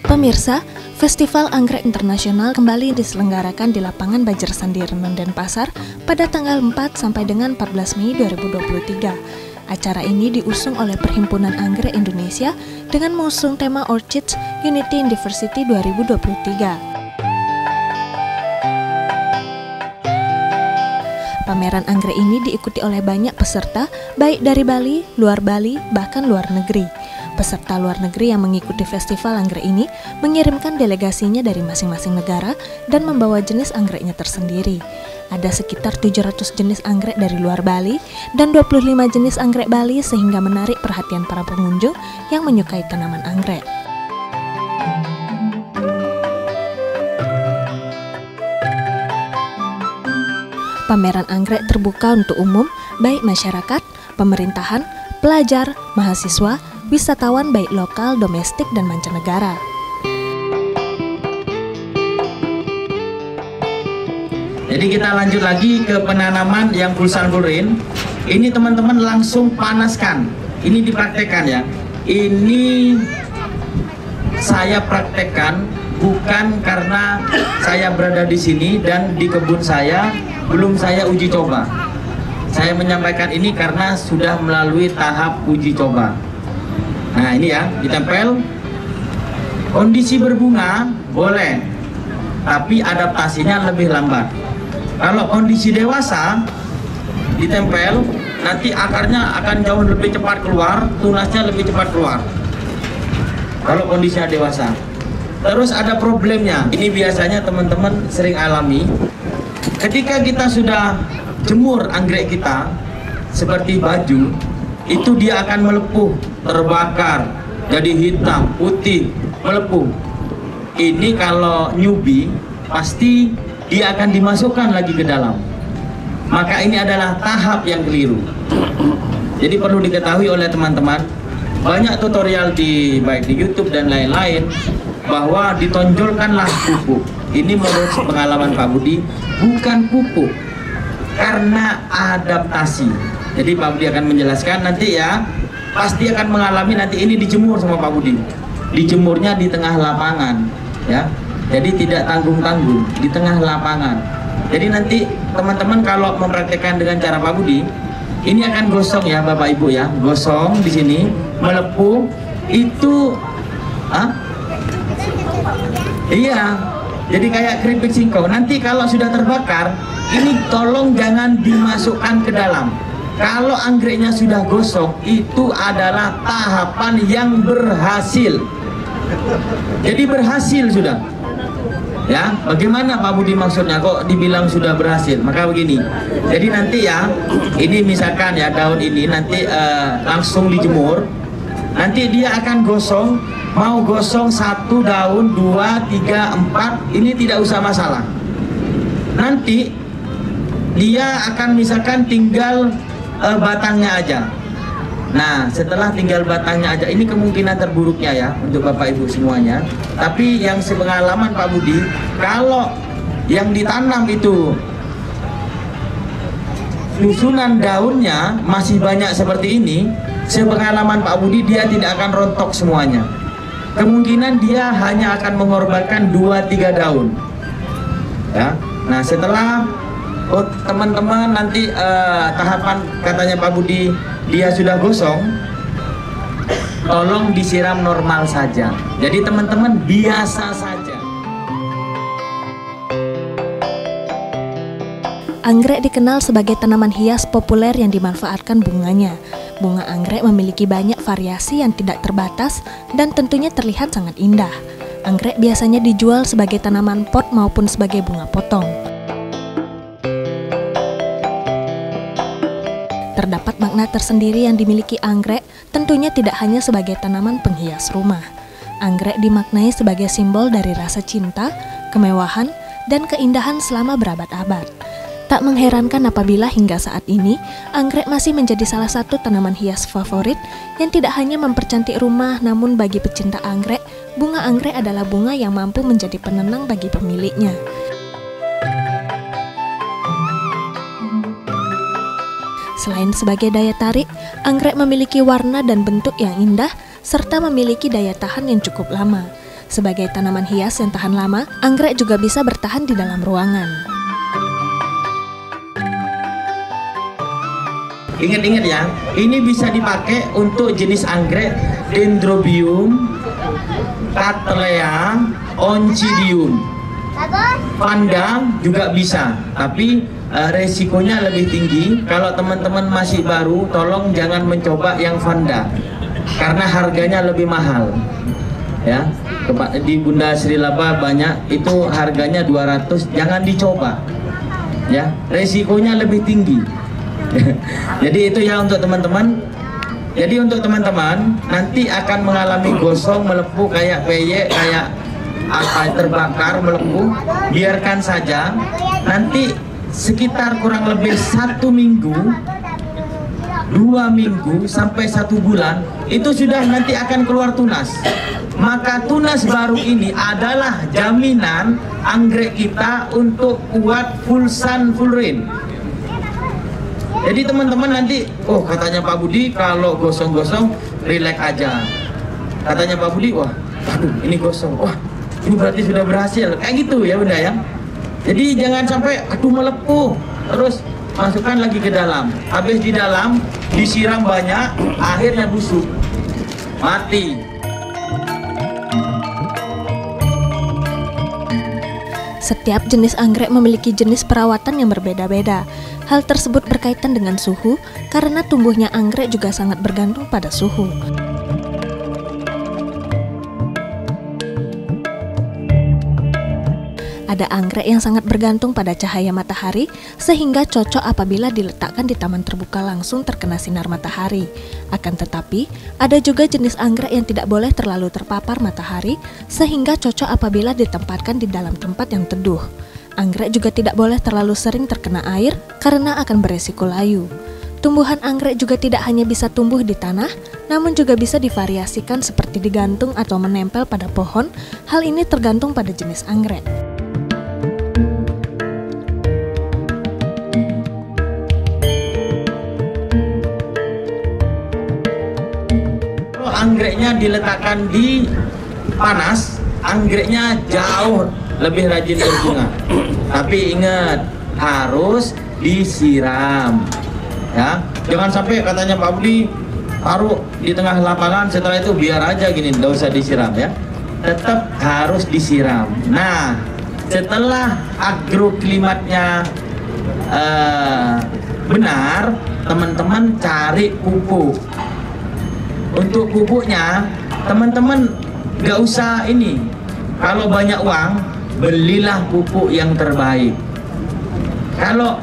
Pemirsa, Festival Anggrek Internasional kembali diselenggarakan di lapangan Bajar Sandi Renon Denpasar pada tanggal 4 sampai dengan 14 Mei 2023. Acara ini diusung oleh Perhimpunan Anggrek Indonesia dengan mengusung tema Orchids Unity in Diversity 2023. Pameran anggrek ini diikuti oleh banyak peserta, baik dari Bali, luar Bali, bahkan luar negeri. Peserta luar negeri yang mengikuti festival anggrek ini mengirimkan delegasinya dari masing-masing negara dan membawa jenis anggreknya tersendiri. Ada sekitar 700 jenis anggrek dari luar Bali dan 25 jenis anggrek Bali sehingga menarik perhatian para pengunjung yang menyukai tanaman anggrek. Pameran anggrek terbuka untuk umum, baik masyarakat, pemerintahan, pelajar, mahasiswa, wisatawan baik lokal, domestik, dan mancanegara. Jadi kita lanjut lagi ke penanaman yang pulsan-pulrin. Ini teman-teman langsung panaskan. Ini dipraktekkan ya. Ini saya praktekkan bukan karena saya berada di sini dan di kebun saya belum saya uji coba. Saya menyampaikan ini karena sudah melalui tahap uji coba. Nah ini ya, ditempel. Kondisi berbunga boleh, tapi adaptasinya lebih lambat. Kalau kondisi dewasa ditempel, nanti akarnya akan jauh lebih cepat keluar, tunasnya lebih cepat keluar. Kalau kondisinya dewasa. Terus ada problemnya. Ini biasanya teman-teman sering alami. Ketika kita sudah jemur anggrek kita seperti baju, itu dia akan melepuh, terbakar, jadi hitam, putih, melepuh. Ini kalau newbie pasti dia akan dimasukkan lagi ke dalam. Maka ini adalah tahap yang keliru. Jadi perlu diketahui oleh teman-teman, banyak tutorial baik di YouTube dan lain-lain bahwa ditonjolkanlah pupuk. Ini menurut pengalaman Pak Budi bukan pupuk, karena adaptasi. Jadi Pak Budi akan menjelaskan nanti ya, pasti akan mengalami nanti ini dijemur sama Pak Budi. Dijemurnya di tengah lapangan ya. Jadi tidak tanggung-tanggung, di tengah lapangan. Jadi nanti teman-teman kalau mempraktekkan dengan cara Pak Budi, ini akan gosong ya Bapak Ibu ya, gosong di sini, melepuh itu iya. Jadi kayak keripik singkong. Nanti kalau sudah terbakar, ini tolong jangan dimasukkan ke dalam. Kalau anggreknya sudah gosong, itu adalah tahapan yang berhasil. Jadi berhasil sudah. Ya, bagaimana Pak Budi maksudnya kok dibilang sudah berhasil? Maka begini. Jadi nanti ya, ini misalkan ya daun ini nanti langsung dijemur. Nanti dia akan gosong. Mau gosong 1 daun, 2, 3, 4, ini tidak usah masalah. Nanti dia akan misalkan tinggal batangnya aja. Nah setelah tinggal batangnya aja, ini kemungkinan terburuknya ya untuk Bapak Ibu semuanya. Tapi yang sepengalaman Pak Budi, kalau yang ditanam itu susunan daunnya masih banyak seperti ini, sepengalaman Pak Budi dia tidak akan rontok semuanya. Kemungkinan dia hanya akan mengorbankan 2-3 daun ya. Nah setelah teman-teman nanti tahapan katanya Pak Budi dia sudah gosong, tolong disiram normal saja. Jadi teman-teman biasa saja. Anggrek dikenal sebagai tanaman hias populer yang dimanfaatkan bunganya. Bunga anggrek memiliki banyak variasi yang tidak terbatas dan tentunya terlihat sangat indah. Anggrek biasanya dijual sebagai tanaman pot maupun sebagai bunga potong. terdapat makna tersendiri yang dimiliki anggrek, tentunya tidak hanya sebagai tanaman penghias rumah. Anggrek dimaknai sebagai simbol dari rasa cinta, kemewahan, dan keindahan selama berabad-abad. Tak mengherankan apabila hingga saat ini, anggrek masih menjadi salah satu tanaman hias favorit yang tidak hanya mempercantik rumah, namun bagi pecinta anggrek, bunga anggrek adalah bunga yang mampu menjadi penenang bagi pemiliknya. Selain sebagai daya tarik, anggrek memiliki warna dan bentuk yang indah, serta memiliki daya tahan yang cukup lama. Sebagai tanaman hias yang tahan lama, anggrek juga bisa bertahan di dalam ruangan. Ingat-ingat ya, ini bisa dipakai untuk jenis anggrek Dendrobium, Cattleya, Oncidium, Vanda juga bisa, tapi resikonya lebih tinggi. Kalau teman-teman masih baru, tolong jangan mencoba yang Vanda karena harganya lebih mahal. Ya, di Bunda Sri Laba banyak, itu harganya 200, jangan dicoba. Ya, resikonya lebih tinggi. Jadi itu ya untuk teman-teman. Jadi untuk teman-teman nanti akan mengalami gosong, melepuh kayak peyek, kayak apa terbakar, melepuh. Biarkan saja. Nanti sekitar kurang lebih 1 minggu, 2 minggu sampai 1 bulan itu sudah nanti akan keluar tunas. Maka tunas baru ini adalah jaminan anggrek kita untuk kuat full sun full rain. Jadi teman-teman nanti, oh katanya Pak Budi kalau gosong-gosong relax aja. Katanya Pak Budi, wah aduh ini gosong, wah ini berarti sudah berhasil. Kayak gitu ya Bunda ya. Jadi jangan sampai aduh melepuh, terus masukkan lagi ke dalam. Habis di dalam disiram banyak, akhirnya busuk, mati. Setiap jenis anggrek memiliki jenis perawatan yang berbeda-beda. Hal tersebut berkaitan dengan suhu, karena tumbuhnya anggrek juga sangat bergantung pada suhu. Ada anggrek yang sangat bergantung pada cahaya matahari, sehingga cocok apabila diletakkan di taman terbuka langsung terkena sinar matahari. Akan tetapi, ada juga jenis anggrek yang tidak boleh terlalu terpapar matahari, sehingga cocok apabila ditempatkan di dalam tempat yang teduh. Anggrek juga tidak boleh terlalu sering terkena air, karena akan beresiko layu. Tumbuhan anggrek juga tidak hanya bisa tumbuh di tanah, namun juga bisa divariasikan seperti digantung atau menempel pada pohon. Hal ini tergantung pada jenis anggrek. Anggreknya diletakkan di panas, anggreknya jauh lebih rajin berbunga. Tapi ingat, harus disiram. Ya, jangan sampai katanya Pak Budi taruh di tengah lapangan, setelah itu biar aja gini, nggak usah disiram ya. Tetap harus disiram. Nah, setelah agroklimatnya benar, teman-teman cari pupuk. Untuk pupuknya, teman-teman gak usah ini. Kalau banyak uang, belilah pupuk yang terbaik. Kalau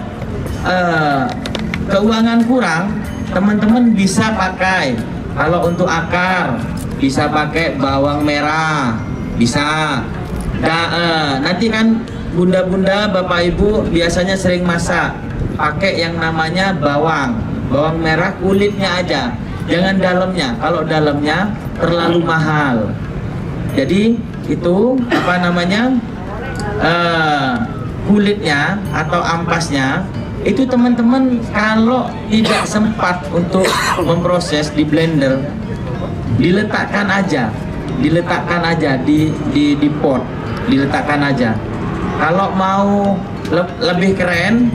keuangan kurang, teman-teman bisa pakai. Kalau untuk akar, bisa pakai bawang merah, bisa. Nanti kan bunda-bunda, bapak ibu biasanya sering masak, pakai yang namanya bawang merah kulitnya aja. Jangan dalamnya, kalau dalamnya terlalu mahal. Jadi itu apa namanya, kulitnya atau ampasnya itu teman-teman kalau tidak sempat untuk memproses di blender, diletakkan aja di pot, diletakkan aja. Kalau mau lebih keren,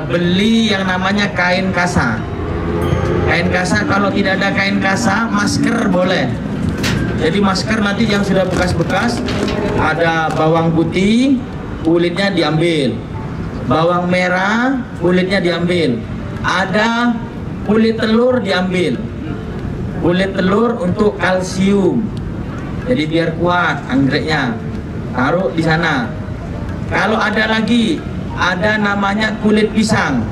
beli yang namanya kain kasa. Kain kasa, kalau tidak ada kain kasa, masker boleh. Jadi masker nanti yang sudah bekas-bekas, ada bawang putih, kulitnya diambil. Bawang merah, kulitnya diambil. Ada kulit telur diambil. Kulit telur untuk kalsium. Jadi biar kuat anggreknya. Taruh di sana. Kalau ada lagi, ada namanya kulit pisang.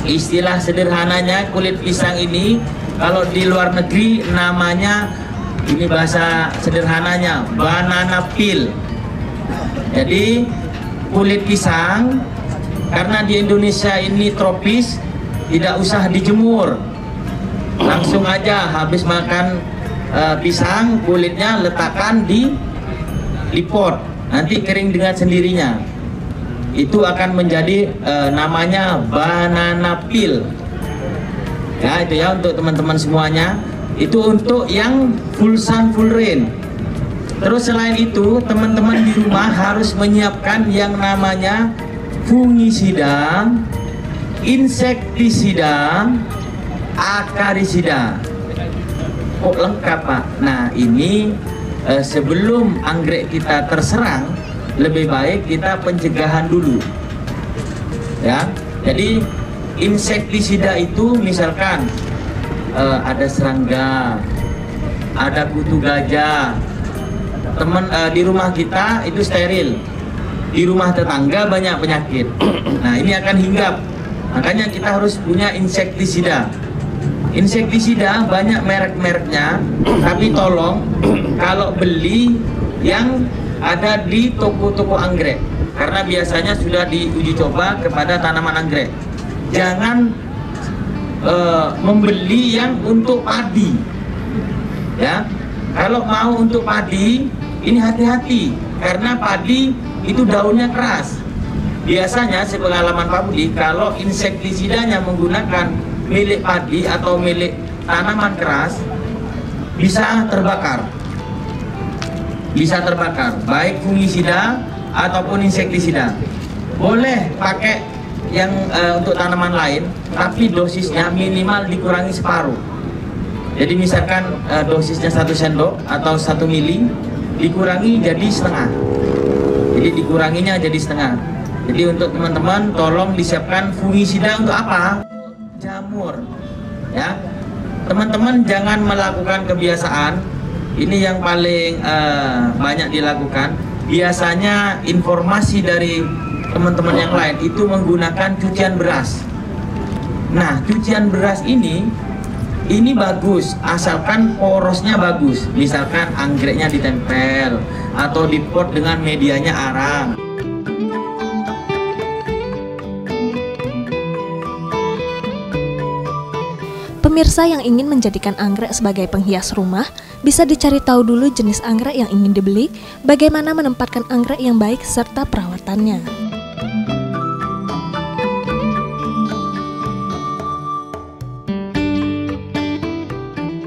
Istilah sederhananya kulit pisang ini kalau di luar negeri namanya, ini bahasa sederhananya, banana peel. Jadi kulit pisang, karena di Indonesia ini tropis, tidak usah dijemur, langsung aja habis makan pisang, kulitnya letakkan di pot, nanti kering dengan sendirinya. Itu akan menjadi namanya banana peel. Ya, itu ya untuk teman-teman semuanya. Itu untuk yang full sun full rain. Terus selain itu, teman-teman di rumah harus menyiapkan yang namanya fungisida, insektisida, akarisida. Kok lengkap, Pak? Nah, ini sebelum anggrek kita terserang, lebih baik kita pencegahan dulu. Ya. Jadi insektisida itu misalkan ada serangga, ada kutu gajah. Di rumah kita itu steril. Di rumah tetangga banyak penyakit. Nah, ini akan hinggap. Makanya kita harus punya insektisida. Insektisida banyak merek-mereknya, tapi tolong kalau beli yang ada di toko-toko anggrek, karena biasanya sudah diuji coba kepada tanaman anggrek. Jangan membeli yang untuk padi, ya. Kalau mau untuk padi, ini hati-hati, karena padi itu daunnya keras. Biasanya sepengalaman Pak Budi, kalau insektisidanya menggunakan milik padi atau milik tanaman keras, bisa terbakar. Bisa terbakar, baik fungisida ataupun insektisida. Boleh pakai yang untuk tanaman lain, tapi dosisnya minimal dikurangi separuh. Jadi misalkan dosisnya 1 sendok atau 1 mili, dikurangi jadi setengah. Jadi dikuranginya jadi setengah. Jadi untuk teman-teman tolong disiapkan fungisida untuk apa? Jamur. Ya, teman-teman jangan melakukan kebiasaan. Ini yang paling banyak dilakukan. Biasanya informasi dari teman-teman yang lain itu menggunakan cucian beras. Nah, cucian beras ini bagus asalkan porosnya bagus. Misalkan anggreknya ditempel atau dipot dengan medianya arang. Pemirsa yang ingin menjadikan anggrek sebagai penghias rumah, bisa dicari tahu dulu jenis anggrek yang ingin dibeli, bagaimana menempatkan anggrek yang baik, serta perawatannya.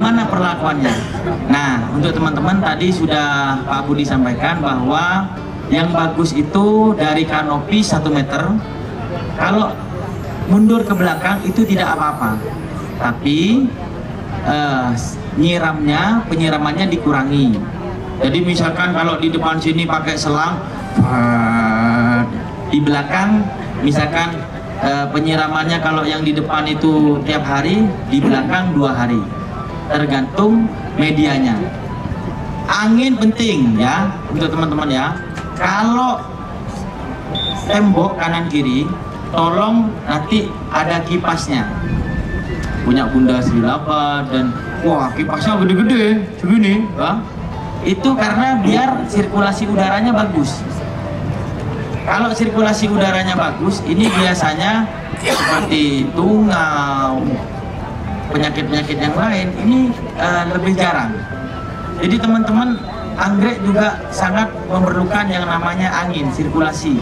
Mana perlakuannya? Nah, untuk teman-teman tadi sudah Pak Budi sampaikan bahwa yang bagus itu dari kanopi 1 meter. Kalau mundur ke belakang itu tidak apa-apa. Tapi penyiramannya dikurangi. Jadi misalkan kalau di depan sini pakai selang, di belakang misalkan penyiramannya kalau yang di depan itu tiap hari, di belakang 2 hari, tergantung medianya. Angin penting ya untuk teman-teman ya. Kalau tembok kanan kiri, tolong nanti ada kipasnya. Punya Bunda Sri Lapa dan wah kipasnya gede-gede segini, ya. Itu karena biar sirkulasi udaranya bagus. Kalau sirkulasi udaranya bagus, ini biasanya seperti tungau, penyakit-penyakit yang lain ini lebih jarang. Jadi teman-teman, anggrek juga sangat memerlukan yang namanya angin, sirkulasi.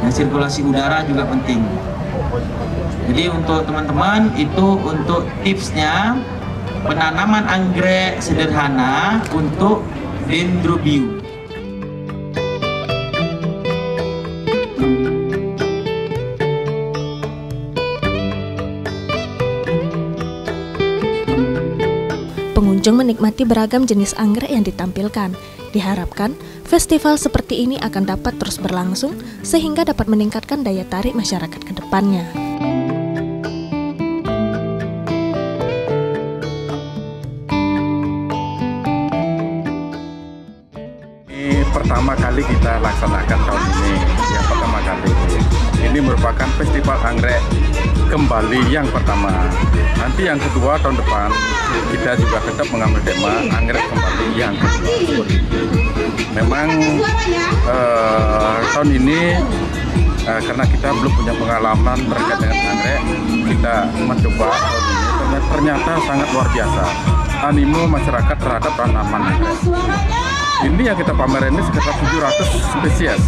Ya, sirkulasi udara juga penting. Jadi untuk teman-teman itu untuk tipsnya penanaman anggrek sederhana untuk dendrobium. Pengunjung menikmati beragam jenis anggrek yang ditampilkan. Diharapkan festival seperti ini akan dapat terus berlangsung sehingga dapat meningkatkan daya tarik masyarakat ke depannya. Pertama kali kita laksanakan tahun ini, yang pertama kali Ini merupakan festival anggrek kembali yang pertama. Nanti yang kedua tahun depan kita juga tetap mengambil tema anggrek kembali yang kedua. Memang tahun ini karena kita belum punya pengalaman terkait dengan anggrek, kita mencoba tahun ini. Ternyata sangat luar biasa animo masyarakat terhadap tanaman anggrek. Ini yang kita pamerin ini sekitar 700 spesies,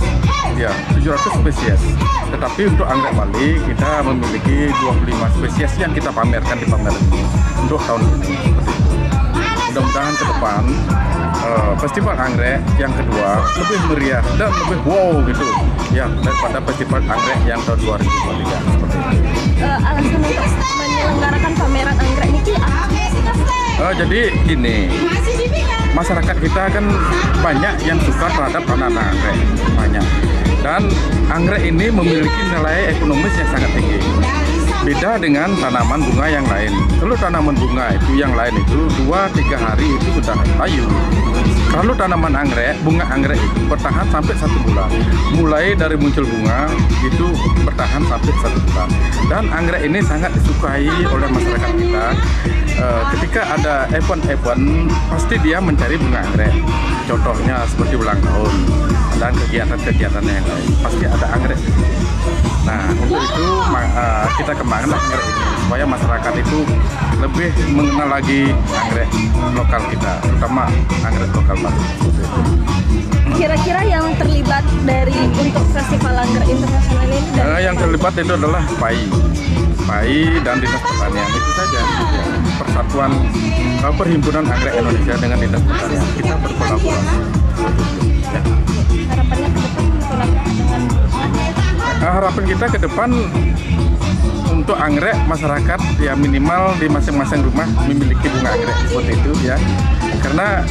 ya 700 spesies. Tetapi untuk anggrek Bali kita memiliki 25 spesies yang kita pamerkan di pameran ini untuk tahun ini. Mudah-mudahan ke depan festival anggrek yang kedua lebih meriah dan lebih wow gitu, ya daripada festival anggrek yang tahun 2023 seperti itu. Alasan untuk menyelenggarakan pameran anggrek ini apa sih? Jadi gini, masyarakat kita kan banyak yang suka terhadap tanaman anggrek, banyak. Dan anggrek ini memiliki nilai ekonomis yang sangat tinggi. Beda dengan tanaman bunga yang lain. Kalau tanaman bunga itu yang lain itu 2-3 hari itu sudah layu. Kalau tanaman anggrek, bunga anggrek itu bertahan sampai 1 bulan. Mulai dari muncul bunga itu bertahan sampai 1 bulan. Dan anggrek ini sangat disukai oleh masyarakat kita. Ketika ada event-event, pasti dia mencari bunga anggrek. Contohnya seperti ulang tahun dan kegiatan-kegiatan yang lain, pasti ada anggrek. Nah, untuk itu kita kembangkan anggrek ini supaya masyarakat itu lebih mengenal lagi anggrek lokal kita, terutama anggrek lokal Bali. Kira-kira yang terlibat dari untuk festival anggrek internasional ini? Yang terlibat itu adalah PAI dan Dinas Pertanian, itu saja. Persatuan Perhimpunan Anggrek Indonesia dengan Dinas Pertanian, kita berkolaborasi. Ya. Harapannya ke depan kolaborasi dengan harapan kita ke depan untuk anggrek, masyarakat ya minimal di masing-masing rumah memiliki bunga anggrek seperti itu ya, karena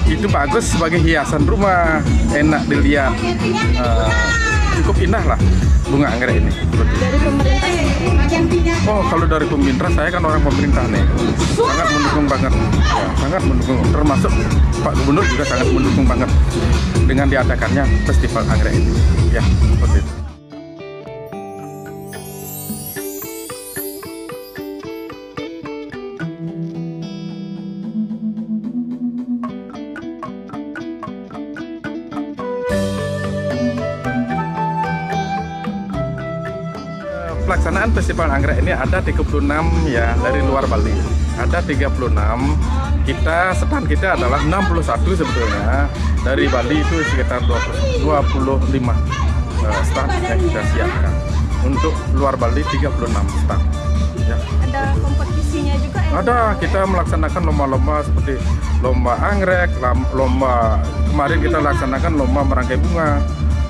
itu bagus sebagai hiasan rumah, enak dilihat, cukup indah lah bunga anggrek ini. dari pemerintah sendiri. Oh, kalau dari pemerintah, saya kan orang pemerintah nih, sangat mendukung banget, ya, sangat mendukung. Termasuk Pak Gubernur juga sangat mendukung banget dengan diadakannya festival anggrek ini, ya seperti itu. Pelaksanaan festival anggrek ini ada 36 ya dari luar Bali. Ada 36. Stand kita adalah 61 sebetulnya. Dari Bali itu sekitar 25 stand yang kita siapkan. Untuk luar Bali 36 stand. Ya. Ada kompetisinya juga ya? Ada, kita melaksanakan lomba-lomba seperti lomba anggrek, lomba kemarin kita laksanakan lomba merangkai bunga,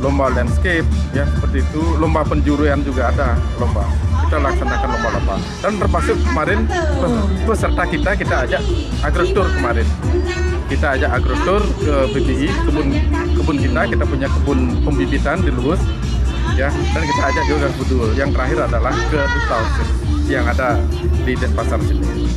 lomba landscape, ya seperti itu. Lomba penjuruan juga ada lomba. Kita laksanakan lomba-lomba. Dan termasuk kemarin peserta kita ajak agrotur kemarin. Kita ajak agrotur ke BPI, kebun kita punya kebun pembibitan di Luwus, ya. Dan kita ajak juga ke Budul. Yang terakhir adalah ke Duta yang ada di Denpasar sini.